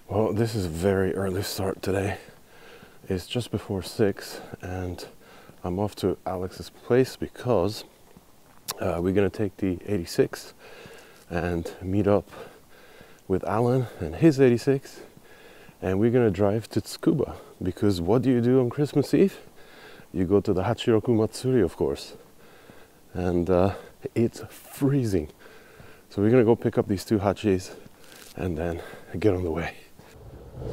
Well, this is a very early start today. It's just before 6 and I'm off to Alex's place because we're gonna take the 86 and meet up with Alan and his 86, and we're gonna drive to Tsukuba, because what do you do on Christmas Eve? You go to the Hachiroku Matsuri, of course, and it's freezing. So we're gonna go pick up these two hachis and then get on the way.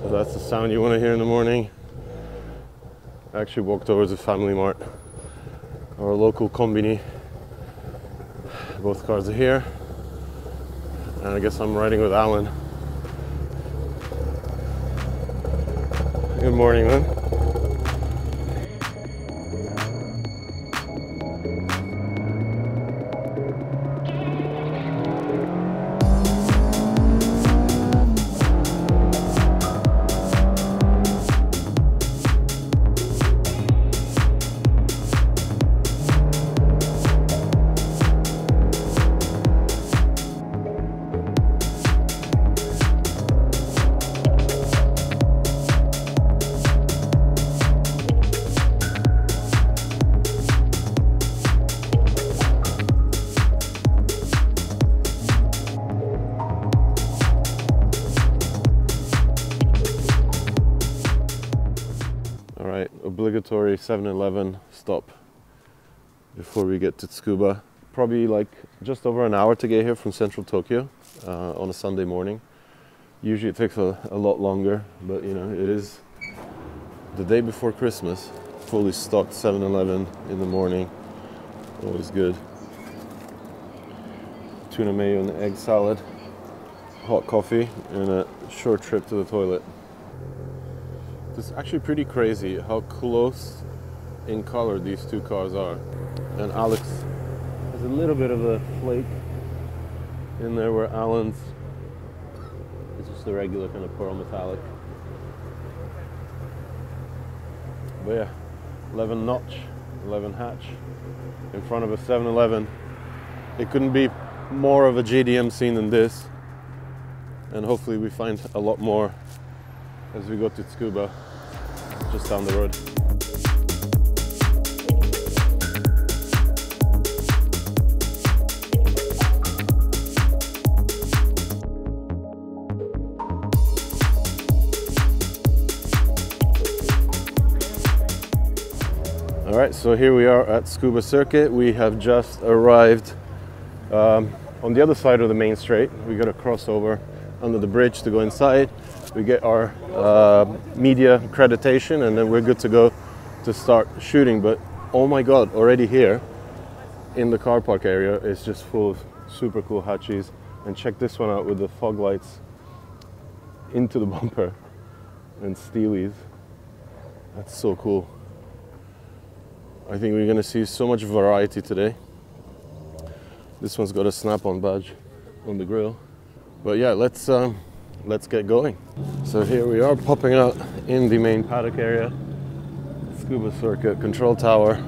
So that's the sound you want to hear in the morning. I actually walked over to Family Mart, our local combini. Both cars are here, and I guess I'm riding with Alan. Good morning, man. Obligatory 7-Eleven stop before we get to Tsukuba. Probably like just over an hour to get here from central Tokyo on a Sunday morning. Usually it takes a lot longer, but you know, it is the day before Christmas. Fully stocked 7-Eleven in the morning, always good. Tuna mayo and egg salad, hot coffee, and a short trip to the toilet. It's actually pretty crazy how close in color these two cars are. And Alex has a little bit of a flake in there, where Alan's is just a regular kind of pearl metallic. But yeah, Levin notch, Levin hatch in front of a 7-Eleven. It couldn't be more of a JDM scene than this. And hopefully we find a lot more as we go to Tsukuba, just down the road. All right, so here we are at Tsukuba Circuit. We have just arrived on the other side of the main straight. We got to cross over under the bridge to go inside. We get our media accreditation, and then we're good to go to start shooting. But oh my god, already here in the car park area is just full of super cool hachis. And check this one out with the fog lights into the bumper and steelies. That's so cool. I think we're gonna see so much variety today. This one's got a snap-on badge on the grille. But yeah, let's get going. So here we are, popping out in the main paddock area, Tsukuba Circuit control tower,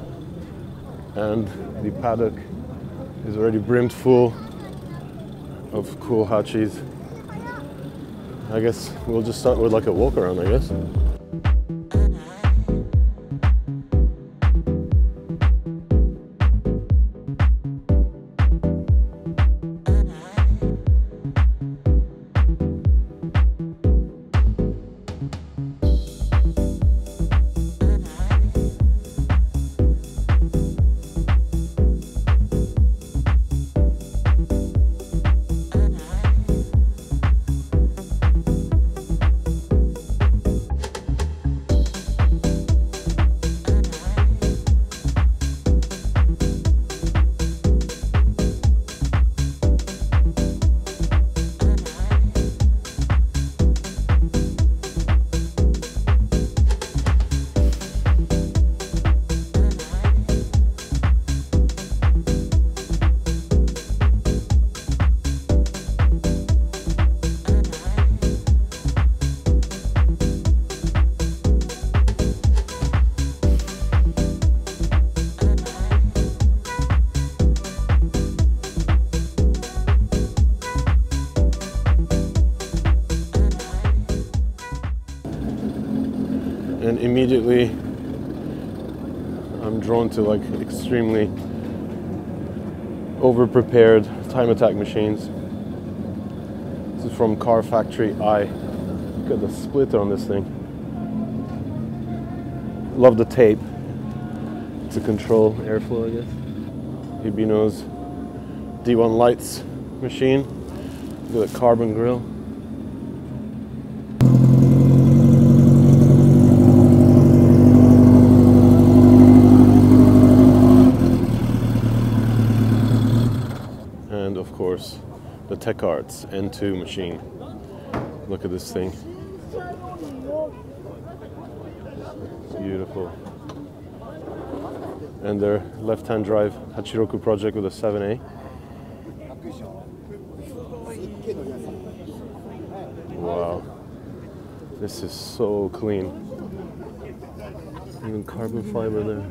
and the paddock is already brimmed full of cool hachis. I guess we'll just start with like a walk around, I guess. and immediately I'm drawn to like extremely over-prepared time attack machines. This is from Car Factory I. Look at the splitter on this thing. Love the tape to control airflow, I guess. Hibino's D1 Lights machine. Look at the carbon grille. And of course, the Tech Arts N2 machine. Look at this thing. Beautiful. And their left-hand drive Hachiroku project with a 7A. Wow. This is so clean. Even carbon fiber there.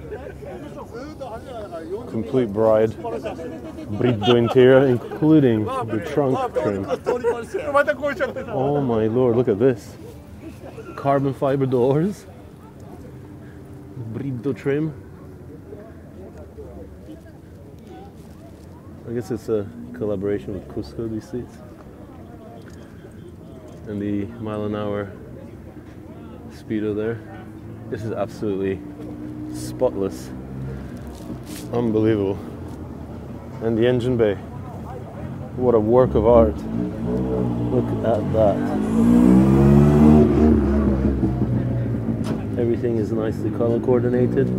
Complete bride. Briddo interior, including the trunk trim. Oh my lord, look at this. Carbon fiber doors. Briddo trim. I guess it's a collaboration with Cusco, these seats. And the mile-an-hour speedo there. This is absolutely spotless. Unbelievable. And the engine bay. What a work of art. Look at that. Everything is nicely color coordinated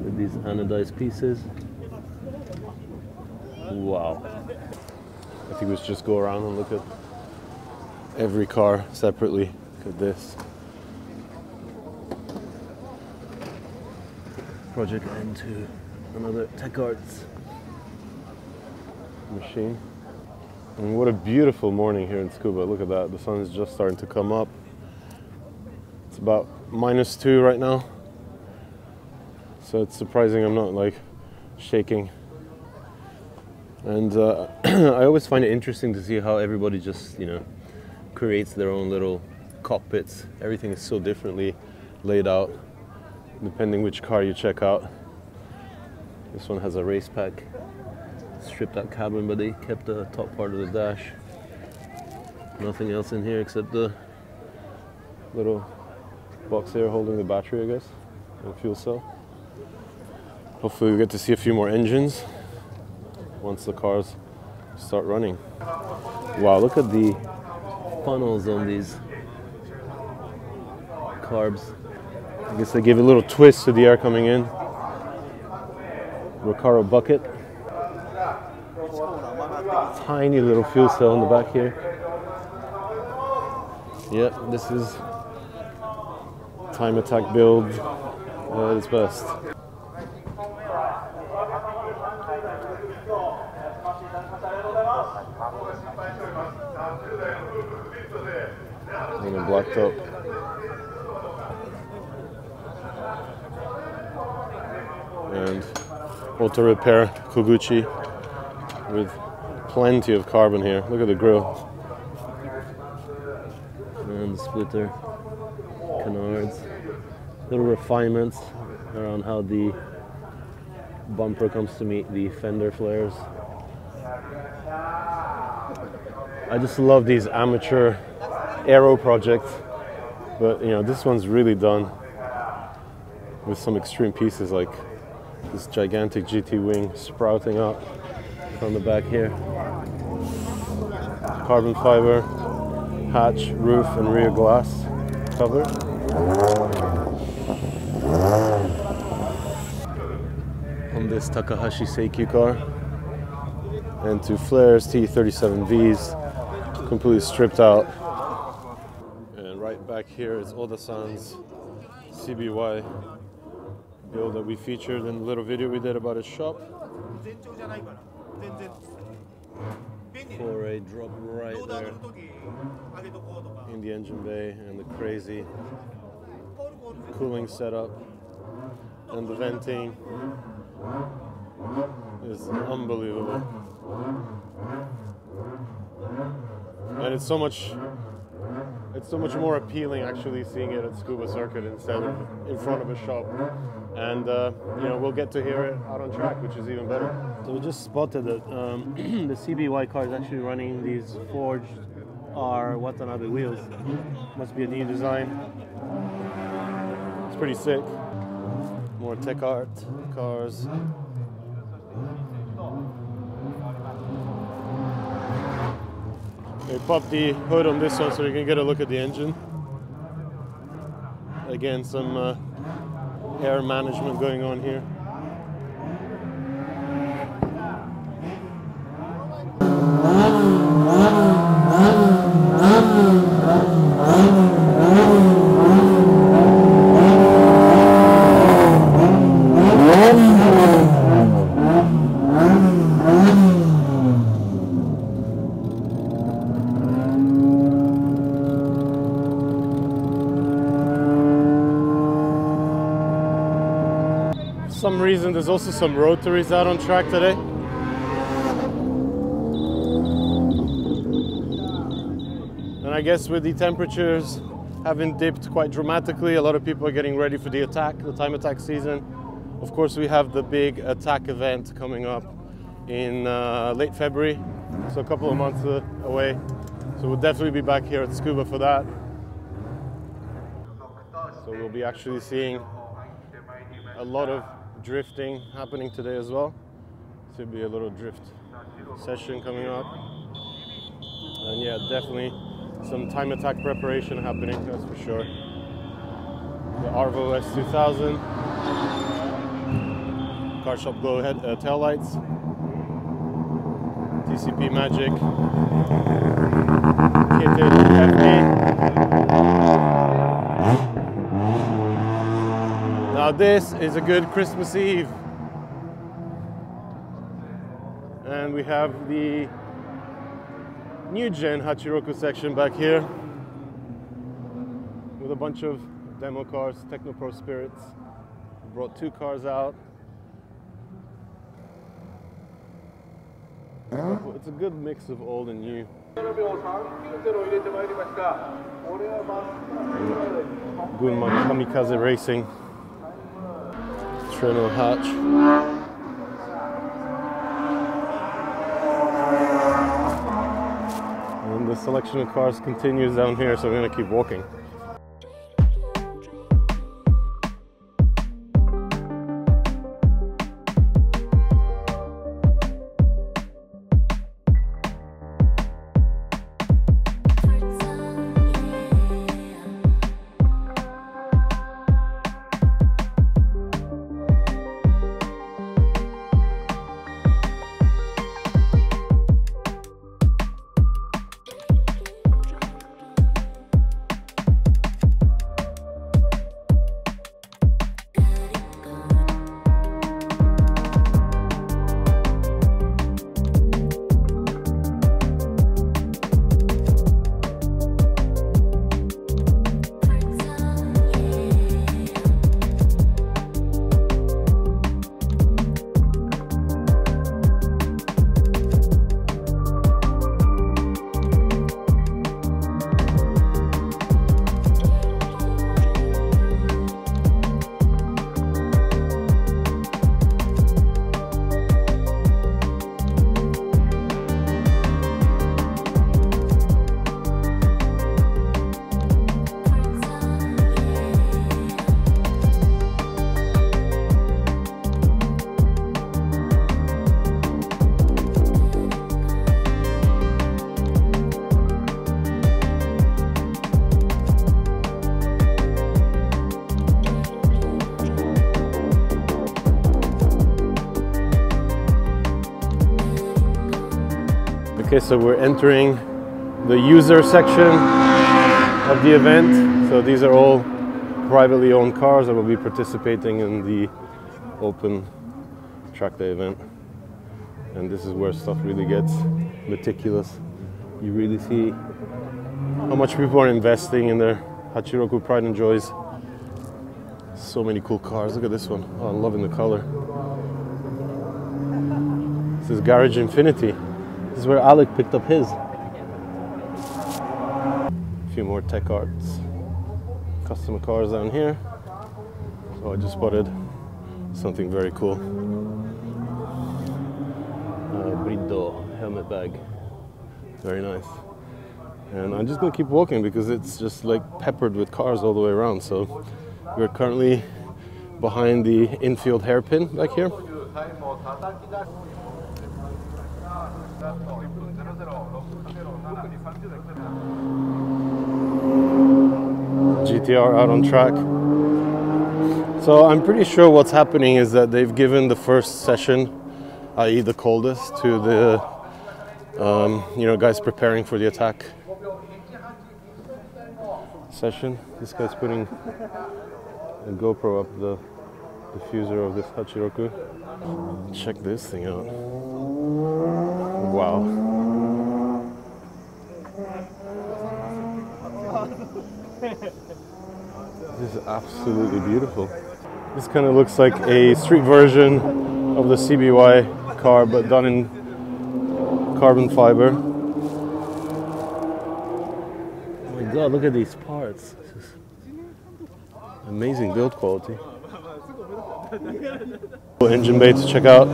with these anodized pieces. Wow. I think we should just go around and look at every car separately. Look at this. Project N2, another Tech Arts machine. And what a beautiful morning here in Tsukuba. Look at that, the sun is just starting to come up. It's about -2 right now. So it's surprising I'm not like shaking. And I always find it interesting to see how everybody just, creates their own little cockpits. Everything is so differently laid out, depending which car you check out. This one has a race pack, stripped out cabin, but they kept the top part of the dash. Nothing else in here except the little box there holding the battery, I guess, and fuel cell. Hopefully we get to see a few more engines once the cars start running. Wow, look at the funnels on these carbs. I guess they give a little twist to the air coming in. Recaro bucket. Tiny little fuel cell in the back here. Yep, this is time attack build at its best. And a black top. And auto repair Koguchi with plenty of carbon here. Look at the grille. And the splitter, canards. Little refinements around how the bumper comes to meet the fender flares. I just love these amateur aero projects, but this one's really done with some extreme pieces, like this gigantic GT wing sprouting up from the back here. Carbon fiber, hatch, roof and rear glass cover. On this Takahashi Seikyu car. And two flares, T37Vs, completely stripped out. And right back here is Oda-san's CBY build that we featured in the little video we did about his shop. For a drop right there in the engine bay, and the crazy cooling setup and the venting is unbelievable. And it's so much It's so much more appealing actually seeing it at Tsukuba Circuit instead of in front of a shop. And you know, we'll get to hear it out on track, which is even better. So we just spotted that the CBY car is actually running these forged R Watanabe wheels. Must be a new design. It's pretty sick. More tech art cars. They popped the hood on this one so you can get a look at the engine. Again, some air management going on here. For some reason there's also some rotaries out on track today. And I guess with the temperatures having dipped quite dramatically, a lot of people are getting ready for the time attack season. Of course, we have the big attack event coming up in late February, so a couple of months away. So we'll definitely be back here at Tsukuba for that. So we'll be actually seeing a lot of drifting happening today as well. Should be a little drift session coming up. And yeah, definitely some time attack preparation happening, that's for sure. The Arvo S2000. Car Shop Glow head, tail lights. TCP Magic. Kitted FD. Now this is a good Christmas Eve. And we have the new gen Hachiroku section back here with a bunch of demo cars, Techno Pro Spirits. We brought 2 cars out. It's a good mix of old and new. Gunma Kamikaze Racing. Trueno hatch. And the selection of cars continues down here, so I'm going to keep walking. Okay, so we're entering the user section of the event. So these are all privately owned cars that will be participating in the open track day event. And this is where stuff really gets meticulous. You really see how much people are investing in their Hachiroku pride and joys. So many cool cars. Look at this one. Oh, I'm loving the color. This is Garage Infinity. This is where Alec picked up his. If few more Tech Arts customer cars down here. So I just spotted something very cool. Brido helmet bag, very nice. And I'm just gonna keep walking because it's just like peppered with cars all the way around. So we're currently behind the infield hairpin back here. GTR out on track. So I'm pretty sure what's happening is that they've given the first session, i.e. the coldest, to the guys preparing for the attack session. This guy's putting a GoPro up the diffuser of this Hachiroku. Check this thing out. Wow. This is absolutely beautiful. This kind of looks like a street version of the CBY car, but done in carbon fiber. Oh my god, look at these parts. This is amazing build quality. Engine bay to check out.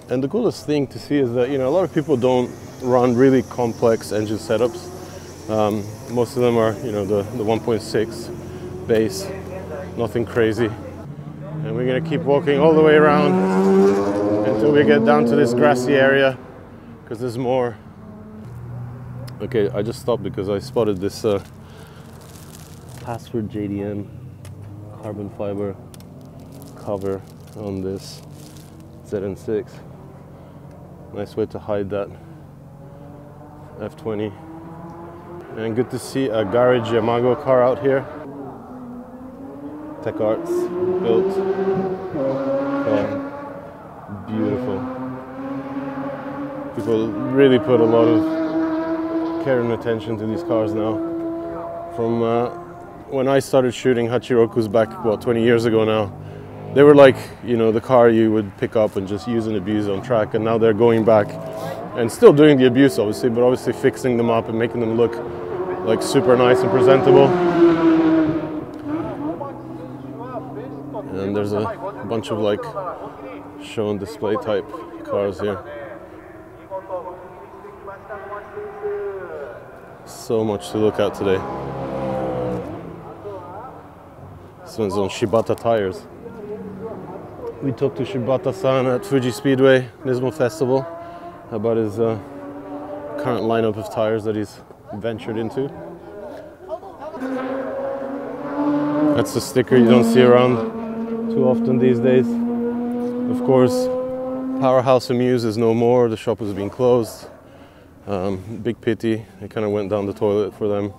And the coolest thing to see is that, a lot of people don't run really complex engine setups. Most of them are, the 1.6 base, nothing crazy. And we're gonna keep walking all the way around until we get down to this grassy area, because there's more. Okay, I just stopped because I spotted this Password JDM carbon fiber cover on this ZN6. Nice way to hide that F20. And good to see a garage Yamago car out here. Tech Arts built. Beautiful. People really put a lot of care and attention to these cars now. From when I started shooting Hachirokus back, 20 years ago now, they were like, the car you would pick up and just use and abuse on track, and now they're going back and still doing the abuse, obviously, but obviously fixing them up and making them look like super nice and presentable. And there's a bunch of like show and display type cars here. So much to look at today. This one's on Shibata tires. We talked to Shibata-san at Fuji Speedway Nismo Festival about his current lineup of tires that he's ventured into. That's the sticker you don't see around too often these days. Of course, Powerhouse Amuse is no more. The shop has been closed. Big pity. It kind of went down the toilet for them.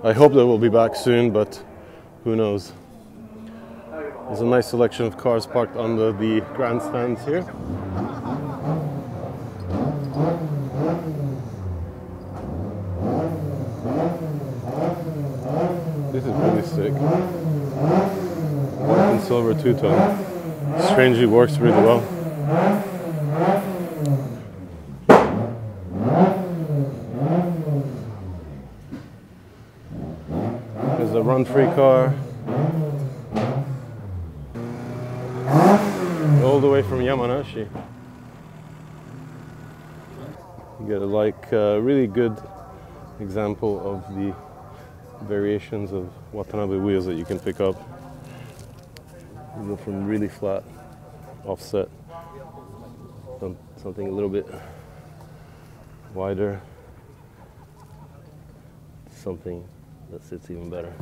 I hope they will be back soon, but who knows. There's a nice selection of cars parked under the grandstands here. This is really sick. White and silver two-tone. Strangely works really well. There's a run-free car. All the way from Yamanashi. You get a really good example of the variations of Watanabe wheels that you can pick up. You go from really flat, offset, something a little bit wider, something that sits even better.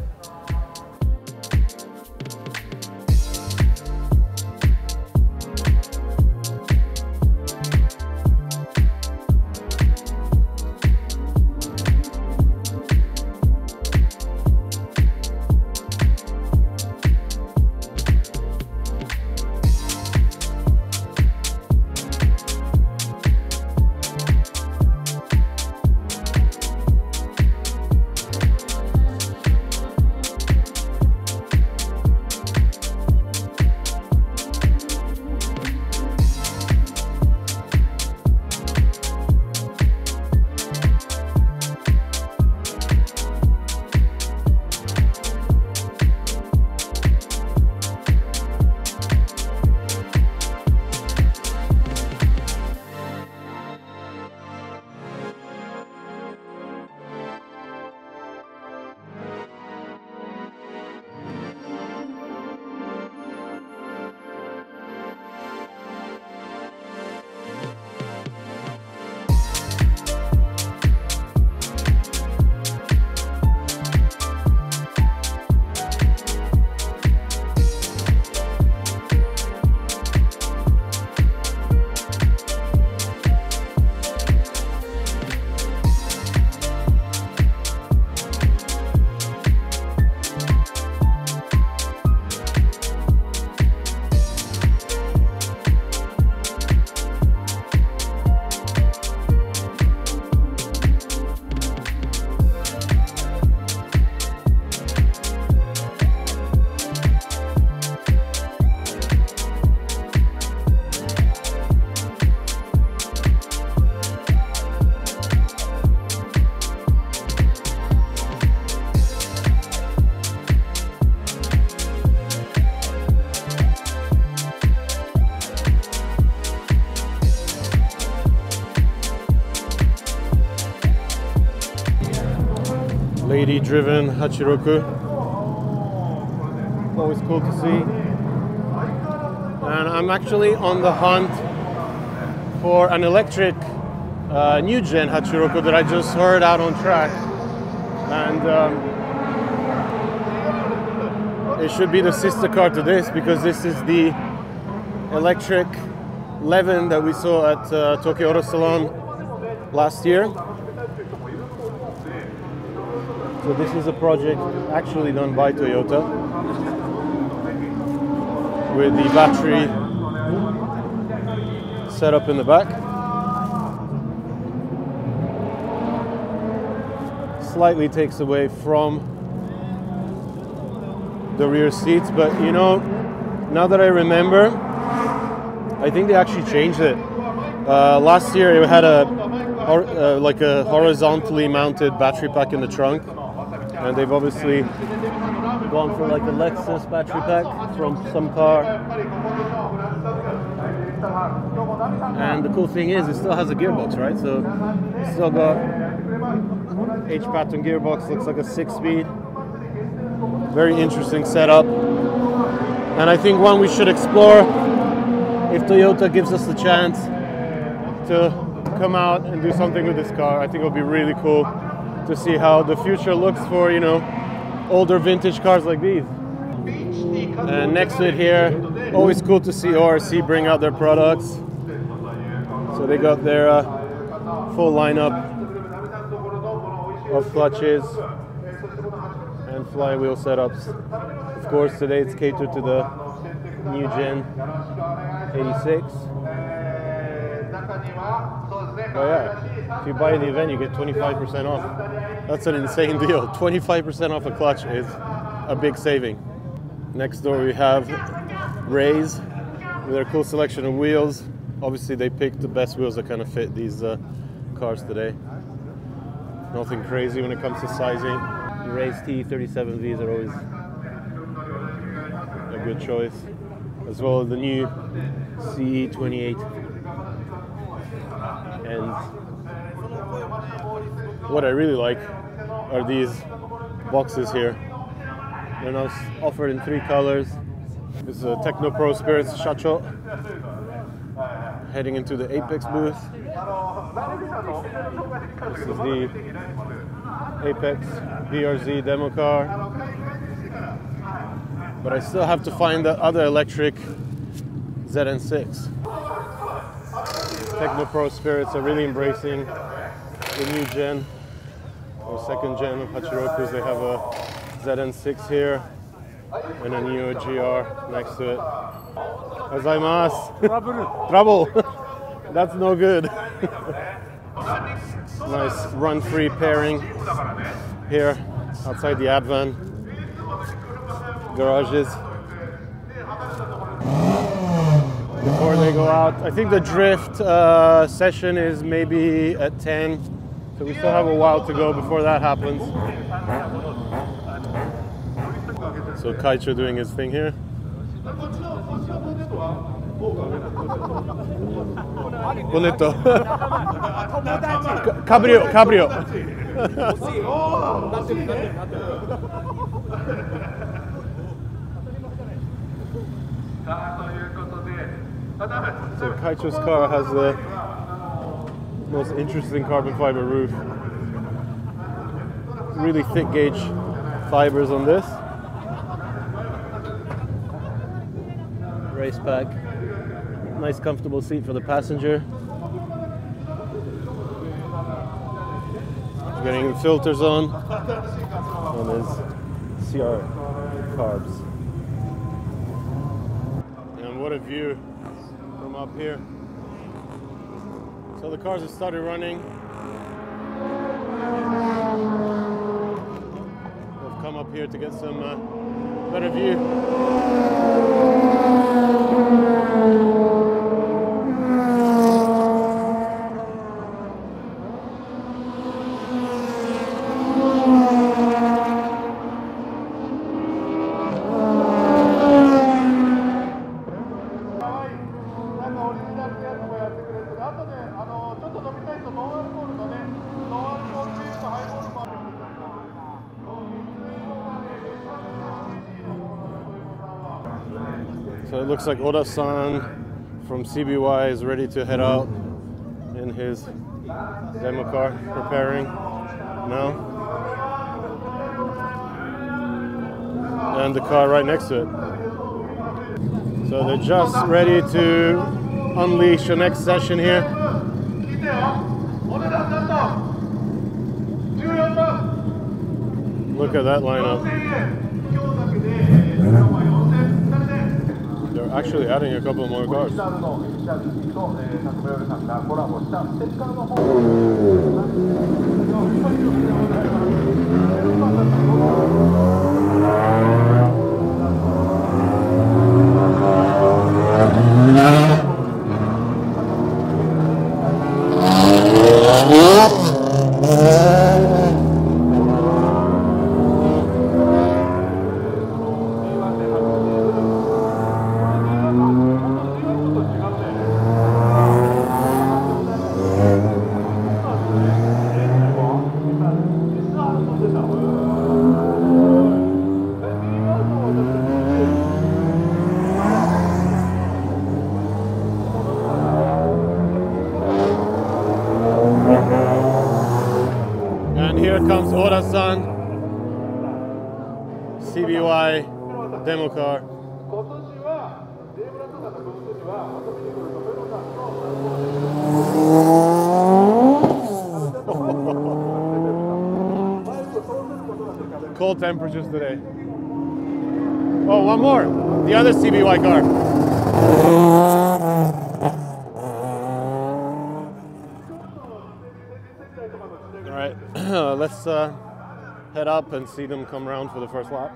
180 driven Hachiroku. Always cool to see. And I'm actually on the hunt for an electric new gen Hachiroku that I just heard out on track. And it should be the sister car to this, because this is the electric Levin that we saw at Tokyo Auto Salon last year. So this is a project actually done by Toyota with the battery set up in the back. Slightly takes away from the rear seats, but you know, now that I remember, I think they actually changed it. Last year it had like a horizontally mounted battery pack in the trunk, and they've obviously gone for like a Lexus battery pack from some car. And the cool thing is, it still has a gearbox, right? So it's still got H-pattern gearbox, looks like a 6-speed. Very interesting setup, and I think one we should explore if Toyota gives us the chance to come out and do something with this car. I think it'll be really cool to see how the future looks for, you know, older vintage cars like these. And next to it here, always cool to see ORC bring out their products. So they got their full lineup of clutches and flywheel setups. Of course, today it's catered to the new gen 86. Oh yeah, if you buy the event, you get 25% off. That's an insane deal. 25% off a clutch is a big saving. Next door we have Rays with their cool selection of wheels. Obviously they picked the best wheels that kind of fit these cars today. Nothing crazy when it comes to sizing. The Rays T37Vs are always a good choice, as well as the new CE28. And what I really like are these boxes here. They're now offered in 3 colors. This is a Techno Pro Spirits Shacho. Heading into the Apex booth. This is the Apex BRZ demo car. But I still have to find the other electric ZN6. Techno Pro Spirits are really embracing the new gen, or second gen of Hachiroku's. They have a ZN6 here and a Neo GR next to it. Gozaimasu. Trouble. That's no good. Nice run-free pairing here outside the Advan garages. Before they go out, I think the drift session is maybe at 10, so we still have a while to go before that happens. So Kaicho doing his thing here. Bonito. Cabrio, cabrio. So Kaicho's car has the most interesting carbon fiber roof. Really thick gauge fibers on this. Race pack. Nice comfortable seat for the passenger. Getting filters on his CR carbs. And what a view from up here. So the cars have started running. We've come up here to get some better view. So it looks like Oda-san from CBY is ready to head out in his demo car, preparing now. And the car right next to it. So they're just ready to unleash the next session here. Look at that lineup. They're actually adding a couple more cars. Here comes Oda-san, CBY demo car. Cold temperatures today. Oh, one more. The other CBY car. Let's head up and see them come around for the first lap.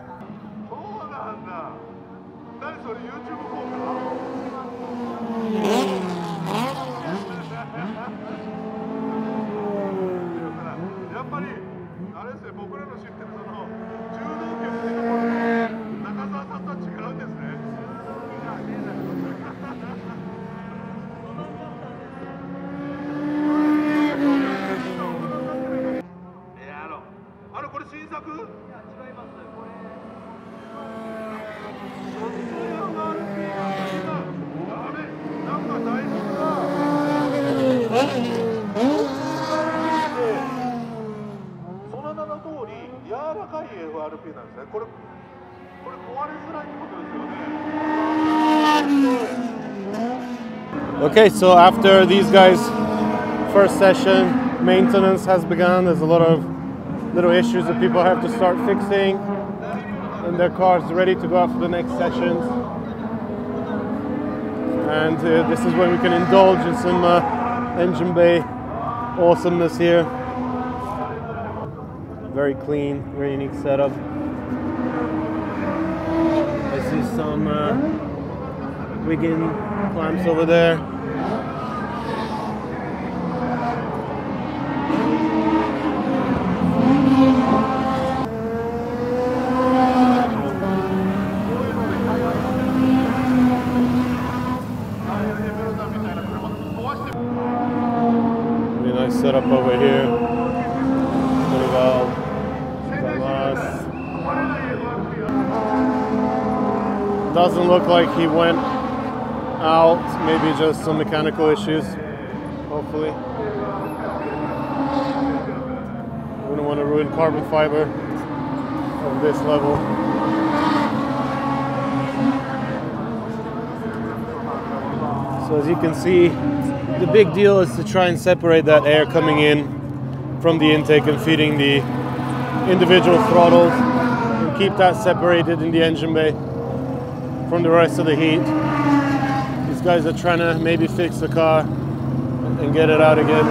Okay, so after these guys' first session, maintenance has begun. There's a lot of little issues that people have to start fixing, and their car's ready to go out for the next sessions. And this is when we can indulge in some engine bay awesomeness here. Very clean, very unique setup. I see some wiggin clamps over there. Really nice setup over here. Doesn't look like he went out, maybe just some mechanical issues, hopefully. Wouldn't want to ruin carbon fiber on this level. So as you can see, the big deal is to try and separate that air coming in from the intake and feeding the individual throttles and keep that separated in the engine bay from the rest of the heat. These guys are trying to maybe fix the car and get it out again.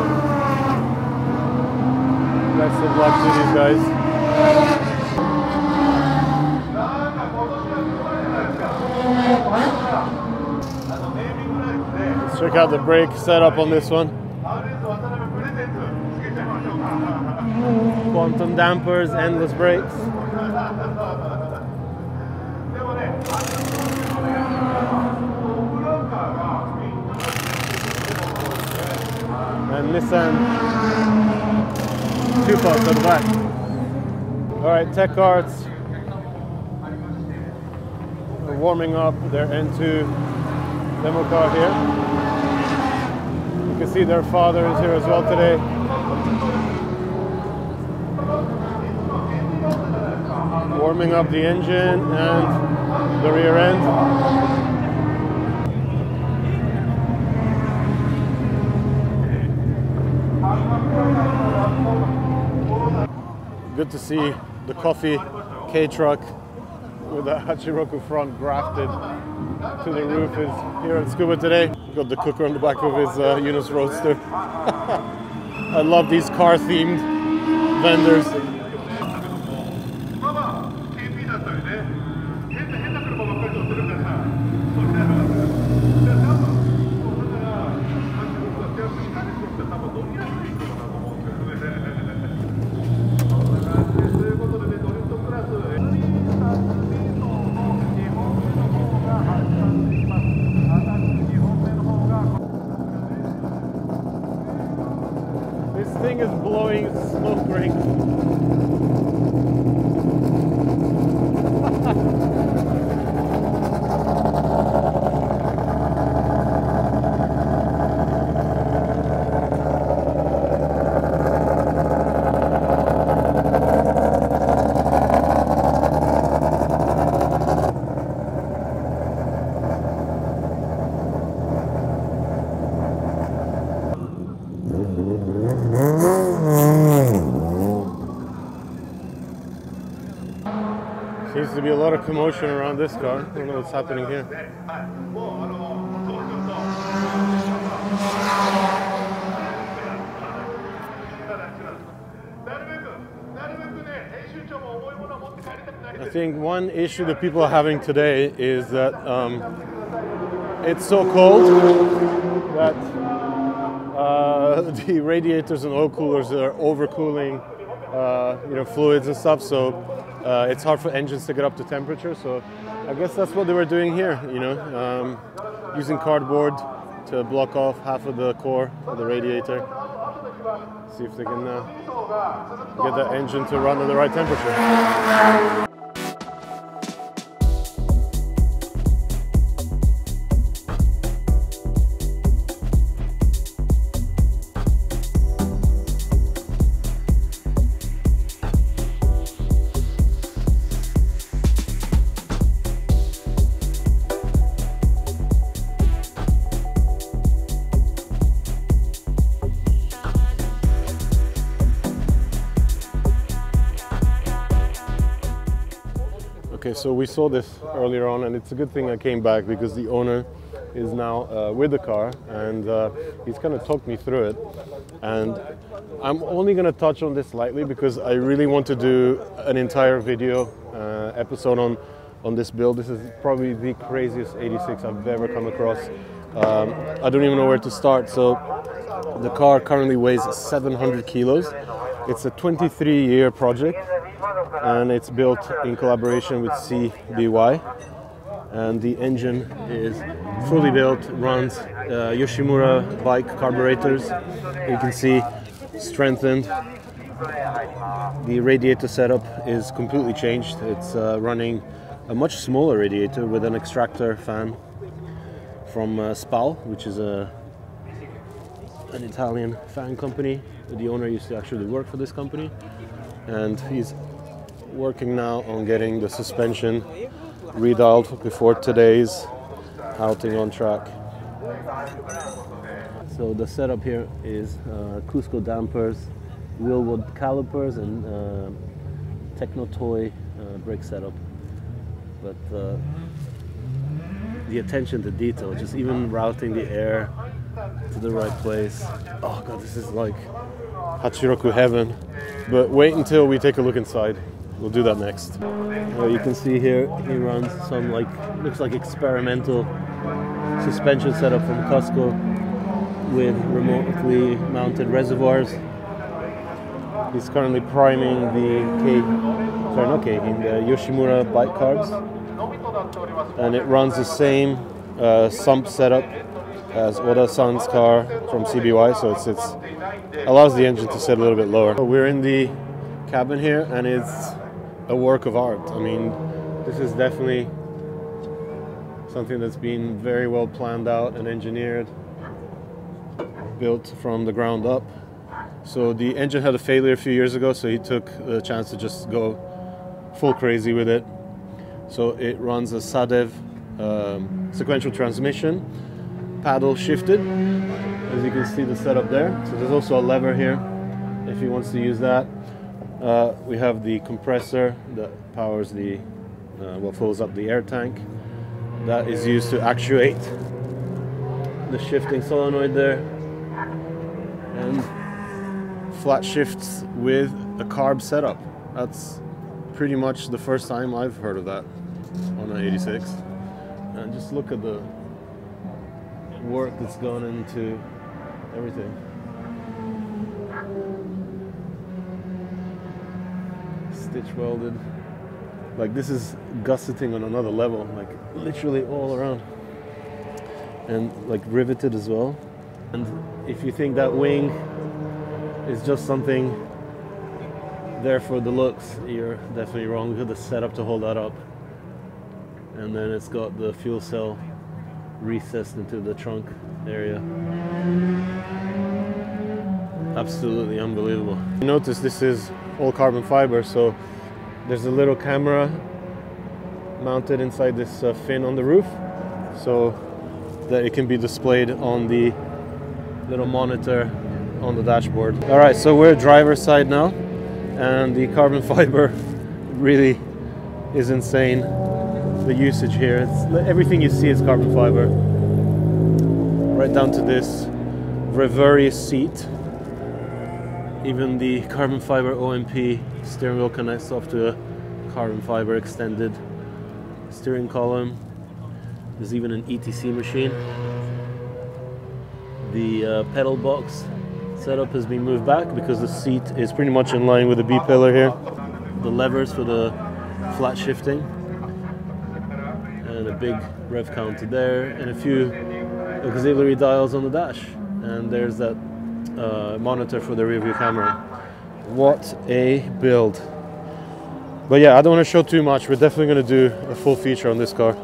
Best of luck to these guys. Let's check out the brake setup on this one. Quantum dampers, endless brakes. And Nissan 2 parts at the back. Alright, tech cards. warming up their N2 demo car here. You can see their father is here as well today. Warming up the engine and the rear end. Good to see the coffee K-truck with the Hachiroku front grafted to the roof is here at Tsukuba today. Got the cooker on the back of his Yunus Roadster. I love these car-themed vendors. This thing is blowing smoke rings. Seems to be a lot of commotion around this car. I don't know what's happening here. I think one issue that people are having today is that it's so cold that the radiators and oil coolers are overcooling fluids and stuff, so it's hard for engines to get up to temperature. So I guess that's what they were doing here, using cardboard to block off half of the core of the radiator. See if they can get that engine to run at the right temperature. Okay, so we saw this earlier on, and it's a good thing I came back because the owner is now with the car, and he's kind of talked me through it. And I'm only going to touch on this lightly because I really want to do an entire video episode on this build. This is probably the craziest 86 I've ever come across. I don't even know where to start. So the car currently weighs 700 kilos. It's a 23-year project, and it's built in collaboration with CBY, and the engine is fully built, runs Yoshimura bike carburetors. You can see strengthened. The radiator setup is completely changed. It's running a much smaller radiator with an extractor fan from Spal, which is an Italian fan company. The owner used to actually work for this company, and he's working now on getting the suspension redialed before today's outing on track. So the setup here is Cusco dampers, Willwood calipers, and Techno Toy brake setup. But the attention to detail, just even routing the air to the right place. Oh god, this is like Hachiroku heaven. But wait until we take a look inside. We'll do that next. You can see here he runs some looks like experimental suspension setup from Cusco with remotely mounted reservoirs. He's currently priming the the Yoshimura bike carbs, and it runs the same sump setup as Oda-san's car from CBY, so it allows the engine to sit a little bit lower. We're in the cabin here, and it's a work of art. I mean, this is definitely something that's been very well planned out and engineered, built from the ground up. So the engine had a failure a few years ago, so he took the chance to just go full crazy with it. So it runs a SADEV sequential transmission, paddle shifted, as you can see the setup there. So there's also a lever here if he wants to use that. We have the compressor that powers the, what fills up the air tank. That is used to actuate the shifting solenoid there. And flat shifts with a carb setup. That's pretty much the first time I've heard of that on an 86. And just look at the work that's gone into everything. Stitch welded. Like, this is gusseting on another level, like literally all around. And like riveted as well. And if you think that wing is just something there for the looks, you're definitely wrong. Look at the setup to hold that up. And then it's got the fuel cell recessed into the trunk area. Absolutely unbelievable. Notice this is all carbon fiber, so there's a little camera mounted inside this fin on the roof, so that it can be displayed on the little monitor on the dashboard. All right, so we're driver's side now, and the carbon fiber really is insane. The usage here, everything you see is carbon fiber, right down to this Reverie seat. Even the carbon fiber OMP steering wheel connects off to a carbon fiber extended steering column. There's even an ETC machine. The pedal box setup has been moved back because the seat is pretty much in line with the B pillar here. The levers for the flat shifting, and a big rev counter there, and a few auxiliary dials on the dash. And there's that monitor for the rear view camera. What a build. But yeah, I don't want to show too much. We're definitely going to do a full feature on this car.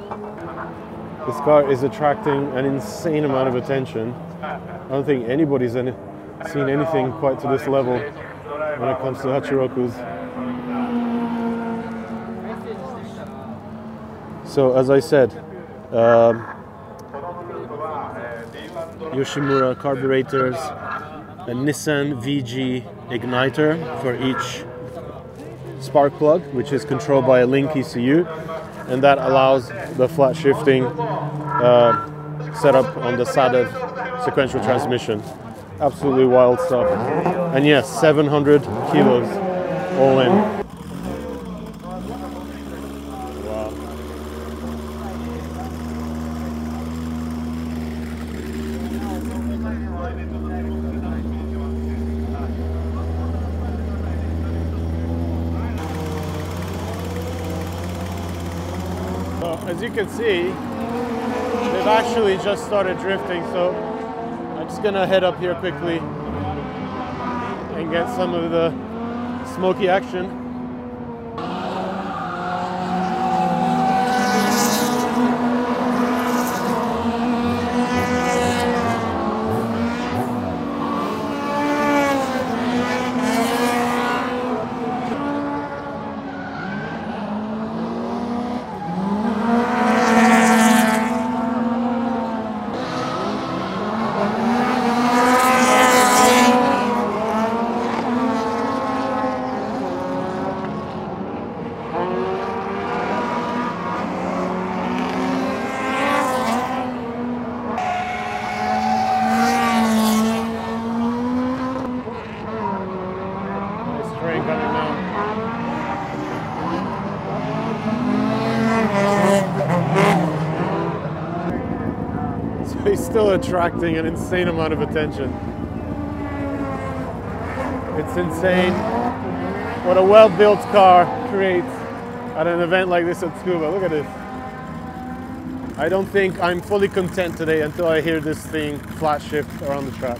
This car is attracting an insane amount of attention. I don't think anybody's seen anything quite to this level when it comes to Hachiroku's. So as I said, Yoshimura carburetors, a Nissan VG igniter for each spark plug, which is controlled by a Link ECU, and that allows the flat shifting setup on the SADEV sequential transmission. Absolutely wild stuff. And yes, 700 kilos all in. As you can see, they've actually just started drifting, so I'm just gonna head up here quickly and get some of the smoky action. He's still attracting an insane amount of attention. It's insane what a well-built car creates at an event like this at Tsukuba. Look at this. I don't think I'm fully content today until I hear this thing flat shift around the track.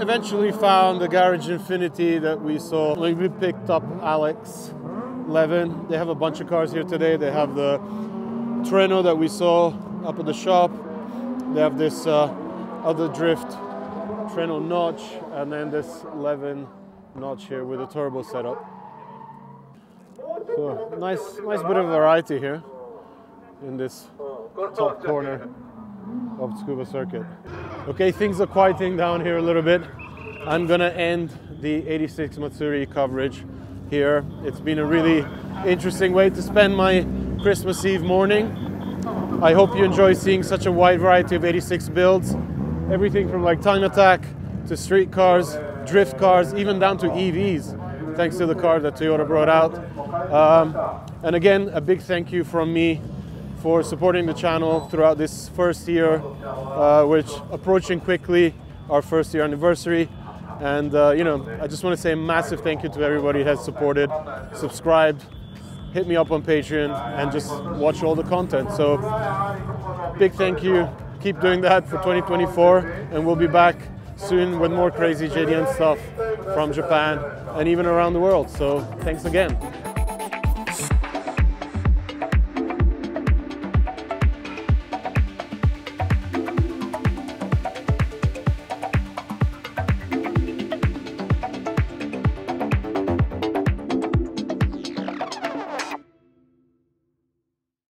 eventually found the Garage Infinity that we saw. Like, we picked up Alec's Levin. They have a bunch of cars here today. They have the Trueno that we saw up at the shop. They have this other drift Trueno notch, and then this Levin notch here with a turbo setup. So nice bit of variety here in this top corner of Tsukuba Circuit. Okay, things are quieting down here a little bit. I'm gonna end the AE86's Matsuri coverage here. It's been a really interesting way to spend my Christmas Eve morning. I hope you enjoy seeing such a wide variety of 86 builds. Everything from like time attack to street cars, drift cars, even down to EVs, thanks to the car that Toyota brought out. And again, a big thank you from me for supporting the channel throughout this first year, which approaching quickly our first year anniversary. And you know, I just want to say a massive thank you to everybody who has supported, subscribed, hit me up on Patreon, and just watch all the content. So big thank you. Keep doing that for 2024, and we'll be back soon with more crazy JDM stuff from Japan and even around the world. So thanks again.